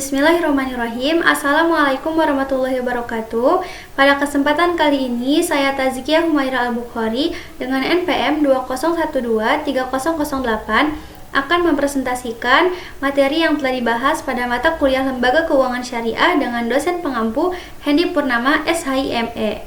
Bismillahirrahmanirrahim. Assalamualaikum warahmatullahi wabarakatuh. Pada kesempatan kali ini, saya Tazkiyah Humaira Al-Bukhari dengan NPM 20123008 akan mempresentasikan materi yang telah dibahas pada mata kuliah Lembaga Keuangan Syariah dengan dosen pengampu Hendy Purnama, SHIME.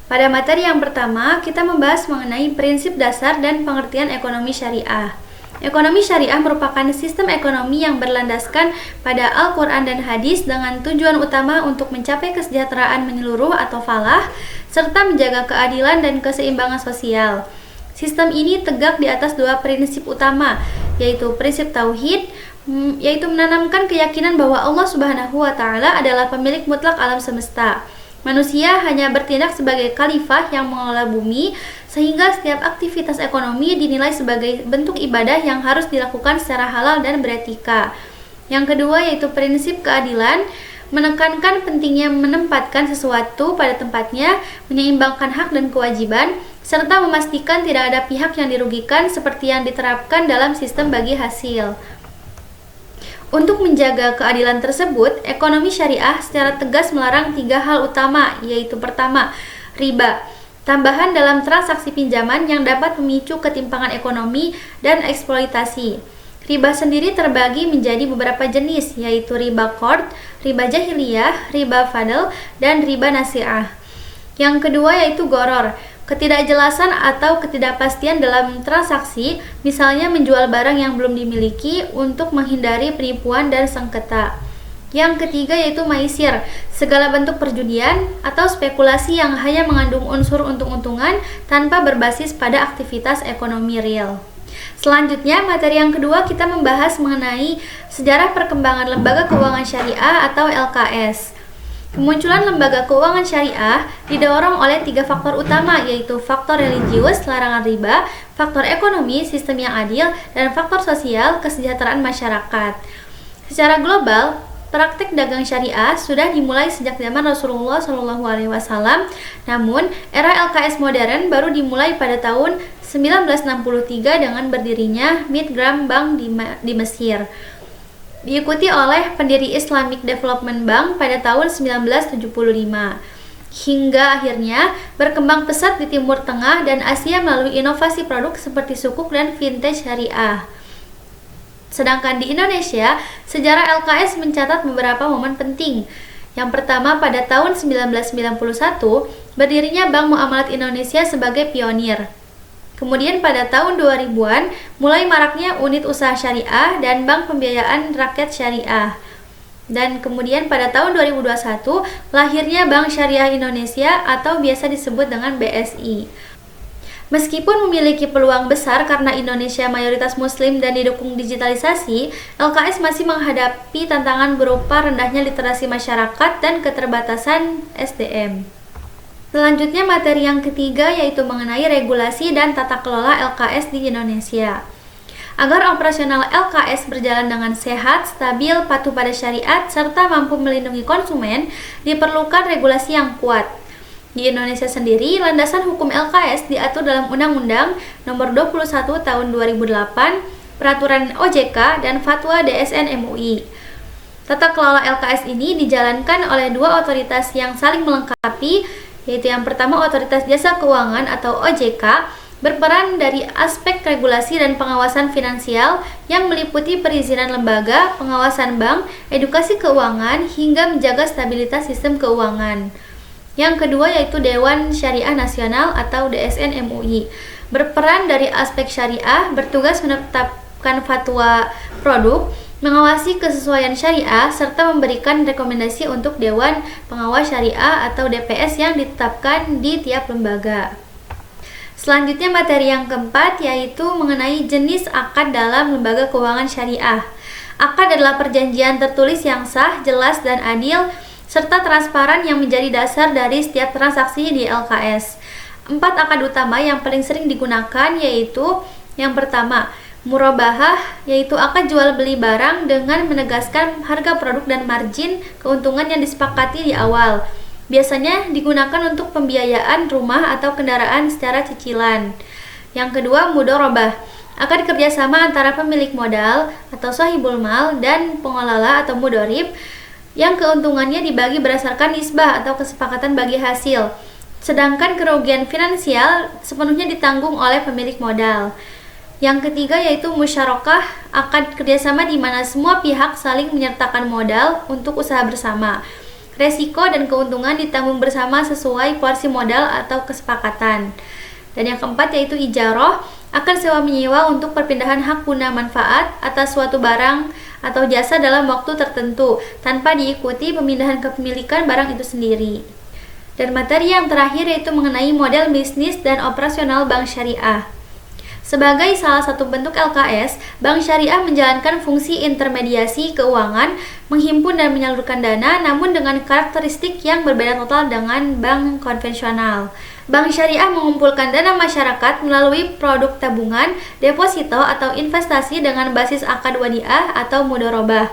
Pada materi yang pertama, kita membahas mengenai prinsip dasar dan pengertian ekonomi syariah. Ekonomi syariah merupakan sistem ekonomi yang berlandaskan pada Al-Quran dan Hadis dengan tujuan utama untuk mencapai kesejahteraan menyeluruh atau falah, serta menjaga keadilan dan keseimbangan sosial. Sistem ini tegak di atas dua prinsip utama, yaitu prinsip tauhid, yaitu menanamkan keyakinan bahwa Allah Subhanahu wa Ta'ala adalah pemilik mutlak alam semesta. Manusia hanya bertindak sebagai khalifah yang mengelola bumi, sehingga setiap aktivitas ekonomi dinilai sebagai bentuk ibadah yang harus dilakukan secara halal dan beretika. Yang kedua yaitu prinsip keadilan, menekankan pentingnya menempatkan sesuatu pada tempatnya, menyeimbangkan hak dan kewajiban, serta memastikan tidak ada pihak yang dirugikan seperti yang diterapkan dalam sistem bagi hasil. Untuk menjaga keadilan tersebut, ekonomi syariah secara tegas melarang tiga hal utama, yaitu pertama, riba, tambahan dalam transaksi pinjaman yang dapat memicu ketimpangan ekonomi dan eksploitasi. Riba sendiri terbagi menjadi beberapa jenis, yaitu riba qard, riba jahiliyah, riba fadl, dan riba nasi'ah. Yang kedua yaitu goror, ketidakjelasan atau ketidakpastian dalam transaksi, misalnya menjual barang yang belum dimiliki untuk menghindari penipuan dan sengketa. Yang ketiga yaitu maisir, segala bentuk perjudian atau spekulasi yang hanya mengandung unsur untung-untungan tanpa berbasis pada aktivitas ekonomi real. Selanjutnya, materi yang kedua kita membahas mengenai sejarah perkembangan Lembaga Keuangan Syariah atau LKS. Kemunculan lembaga keuangan syariah didorong oleh tiga faktor utama, yaitu faktor religius, larangan riba, faktor ekonomi, sistem yang adil, dan faktor sosial, kesejahteraan masyarakat. Secara global, praktik dagang syariah sudah dimulai sejak zaman Rasulullah SAW, namun era LKS modern baru dimulai pada tahun 1963 dengan berdirinya Midgram Bank di Mesir, diikuti oleh pendiri Islamic Development Bank pada tahun 1975, hingga akhirnya berkembang pesat di Timur Tengah dan Asia melalui inovasi produk seperti sukuk dan vintage syariah. Sedangkan di Indonesia, sejarah LKS mencatat beberapa momen penting. Yang pertama, pada tahun 1991, berdirinya Bank Muamalat Indonesia sebagai pionir. Kemudian pada tahun 2000-an, mulai maraknya unit usaha syariah dan bank pembiayaan rakyat syariah. Dan kemudian pada tahun 2021, lahirnya Bank Syariah Indonesia atau biasa disebut dengan BSI. Meskipun memiliki peluang besar karena Indonesia mayoritas muslim dan didukung digitalisasi, LKS masih menghadapi tantangan berupa rendahnya literasi masyarakat dan keterbatasan SDM. Selanjutnya materi yang ketiga yaitu mengenai regulasi dan tata kelola LKS di Indonesia. Agar operasional LKS berjalan dengan sehat, stabil, patuh pada syariat, serta mampu melindungi konsumen, diperlukan regulasi yang kuat. Di Indonesia sendiri, landasan hukum LKS diatur dalam Undang-Undang Nomor 21 Tahun 2008, Peraturan OJK, dan Fatwa DSN MUI. Tata kelola LKS ini dijalankan oleh dua otoritas yang saling melengkapi, yaitu yang pertama Otoritas Jasa Keuangan atau OJK, berperan dari aspek regulasi dan pengawasan finansial yang meliputi perizinan lembaga, pengawasan bank, edukasi keuangan, hingga menjaga stabilitas sistem keuangan. Yang kedua yaitu Dewan Syariah Nasional atau DSN MUI, berperan dari aspek syariah, bertugas menetapkan fatwa produk, mengawasi kesesuaian syariah, serta memberikan rekomendasi untuk Dewan Pengawas Syariah atau DPS yang ditetapkan di tiap lembaga. Selanjutnya materi yang keempat yaitu mengenai jenis akad dalam lembaga keuangan syariah. Akad adalah perjanjian tertulis yang sah, jelas, dan adil, serta transparan yang menjadi dasar dari setiap transaksi di LKS. 4 akad utama yang paling sering digunakan yaitu yang pertama, murabahah, yaitu akad jual beli barang dengan menegaskan harga produk dan margin keuntungan yang disepakati di awal. Biasanya digunakan untuk pembiayaan rumah atau kendaraan secara cicilan. Yang kedua, mudharabah, akad kerjasama antara pemilik modal atau sahibul mal dan pengelola atau mudorib yang keuntungannya dibagi berdasarkan nisbah atau kesepakatan bagi hasil, sedangkan kerugian finansial sepenuhnya ditanggung oleh pemilik modal. Yang ketiga yaitu musyarakah, akad kerjasama di mana semua pihak saling menyertakan modal untuk usaha bersama. Resiko dan keuntungan ditanggung bersama sesuai porsi modal atau kesepakatan. Dan yang keempat yaitu ijarah, akan sewa menyewa untuk perpindahan hak guna manfaat atas suatu barang atau jasa dalam waktu tertentu tanpa diikuti pemindahan kepemilikan barang itu sendiri. Dan materi yang terakhir yaitu mengenai model bisnis dan operasional bank syariah. Sebagai salah satu bentuk LKS, bank syariah menjalankan fungsi intermediasi keuangan, menghimpun dan menyalurkan dana, namun dengan karakteristik yang berbeda total dengan bank konvensional. Bank syariah mengumpulkan dana masyarakat melalui produk tabungan, deposito atau investasi dengan basis akad wadiah atau mudharabah.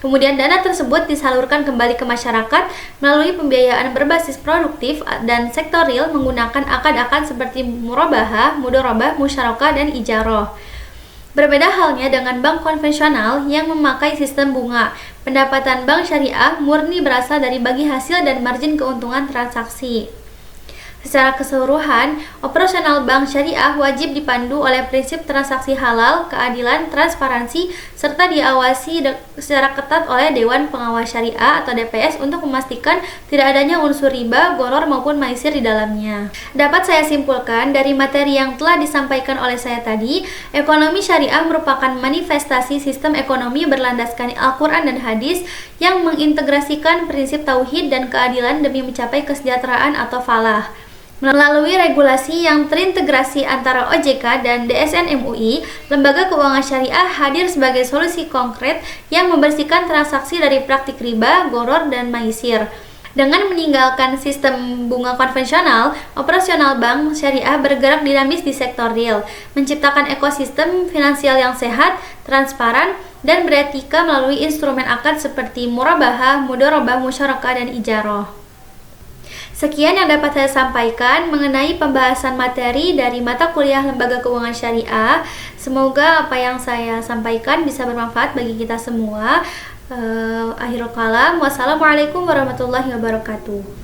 Kemudian dana tersebut disalurkan kembali ke masyarakat melalui pembiayaan berbasis produktif dan sektoril menggunakan akad-akad seperti murabahah, mudharabah, musyarakah, dan ijarah. Berbeda halnya dengan bank konvensional yang memakai sistem bunga, pendapatan bank syariah murni berasal dari bagi hasil dan margin keuntungan transaksi. Secara keseluruhan, operasional bank syariah wajib dipandu oleh prinsip transaksi halal, keadilan, transparansi, serta diawasi secara ketat oleh Dewan Pengawas Syariah atau DPS untuk memastikan tidak adanya unsur riba, gharar maupun maisir di dalamnya. Dapat saya simpulkan dari materi yang telah disampaikan oleh saya tadi, ekonomi syariah merupakan manifestasi sistem ekonomi berlandaskan Al-Quran dan Hadis yang mengintegrasikan prinsip tauhid dan keadilan demi mencapai kesejahteraan atau falah. Melalui regulasi yang terintegrasi antara OJK dan DSN MUI, Lembaga Keuangan Syariah hadir sebagai solusi konkret yang membersihkan transaksi dari praktik riba, gharar, dan maisir. Dengan meninggalkan sistem bunga konvensional, operasional bank syariah bergerak dinamis di sektor real, menciptakan ekosistem finansial yang sehat, transparan, dan beretika melalui instrumen akad seperti murabahah, mudharabah, musyarakah, dan ijarah. Sekian yang dapat saya sampaikan mengenai pembahasan materi dari mata kuliah Lembaga Keuangan Syariah. Semoga apa yang saya sampaikan bisa bermanfaat bagi kita semua. Akhirul kalam. Wassalamualaikum warahmatullahi wabarakatuh.